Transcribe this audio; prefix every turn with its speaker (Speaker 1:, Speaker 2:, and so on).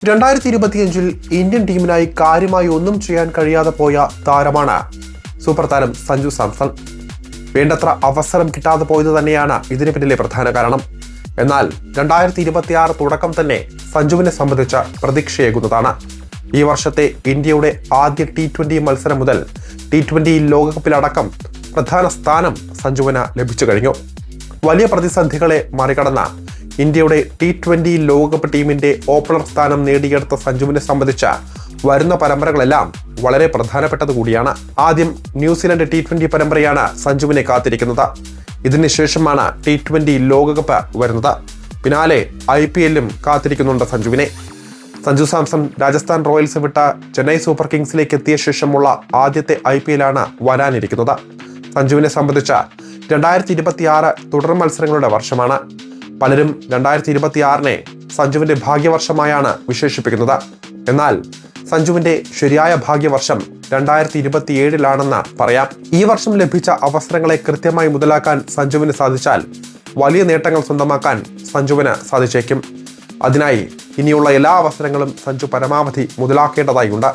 Speaker 1: 2025 Indian ടീമിനായി കാര്യമായി ഒന്നും ചെയ്യാൻ കഴിയാതെ പോയ താരമാണ് സൂപ്പർ താരം സഞ്ജു സാംസൺ. വേണ്ടത്ര അവസരം കിട്ടാതെ പോയത് തന്നെയാണ് ഇതിന് പിന്നിലെ പ്രധാന കാരണം. എന്നാൽ 2026 തുടക്കം തന്നെ സഞ്ജുവിനെ സംബന്ധിച്ച പ്രതീക്ഷയേകുന്നതാണ്. ഈ വർഷത്തെ ഇന്ത്യയുടെ ആദ്യ T20 മത്സരം മുതൽ T20 ലോകകപ്പിലടക്കം പ്രധാന സ്ഥാനം സഞ്ജുവിന് ലഭിച്ചു കഴിഞ്ഞു. വലിയ പ്രതിസന്ധികളെ മറികടന്ന ഇന്ത്യയുടെ T20 ലോകകപ്പ് ടീമിന്റെ ഓപ്പണർ സ്ഥാനം നേടിയെടുത്ത സഞ്ജുവിനെ സംബന്ധിച്ച വരുന്ന പരമ്പരകളെല്ലാം വളരെ പ്രധാനപ്പെട്ടത് കൂടിയാണ്. ആദ്യം ന്യൂസിലൻഡ് T20 പരമ്പരയാണ് സഞ്ജുവിനെ കാത്തിരിക്കുന്നത്. ഇതിനുശേഷമാണ് T20 ലോകകപ്പ് വരുന്നത്. പിന്നാലെ IPL-ഉം കാത്തിരിക്കുന്നുണ്ട് സഞ്ജുവിനെ. സഞ്ജു സാംസൺ രാജസ്ഥാൻ റോയൽസ് വിട്ട ചെന്നൈ സൂപ്പർ കിങ്സിലേക്ക് എത്തിയ ശേഷമുള്ള ആദ്യത്തെ IPL-ആണ് വരാനിരിക്കുന്നത്. സഞ്ജുവിനെ സംബന്ധിച്ച 2026 തുടർ മത്സരങ്ങളുടെ വർഷമാണ്. പലരും 2026-നെ സഞ്ജുവിന്റെ ഭാഗ്യവർഷമായാണ് വിശേഷിപ്പിക്കുന്നത്. എന്നാൽ സഞ്ജുവിന്റെ ശരിയായ ഭാഗ്യവർഷം 2027-ലാണെന്ന് പറയാം. ഈ വർഷം ലഭിച്ച അവസരങ്ങളെ കൃത്യമായി മുതലാക്കാൻ സഞ്ജുവിന് സാധിച്ചാൽ വലിയ നേട്ടങ്ങൾ സ്വന്തമാക്കാൻ സഞ്ജുവിന് സാധിച്ചേക്കും. അതിനായി ഇനിയുള്ള എല്ലാ അവസരങ്ങളും സഞ്ജു പരമാവധി മുതലാക്കേണ്ടതായുണ്ട്.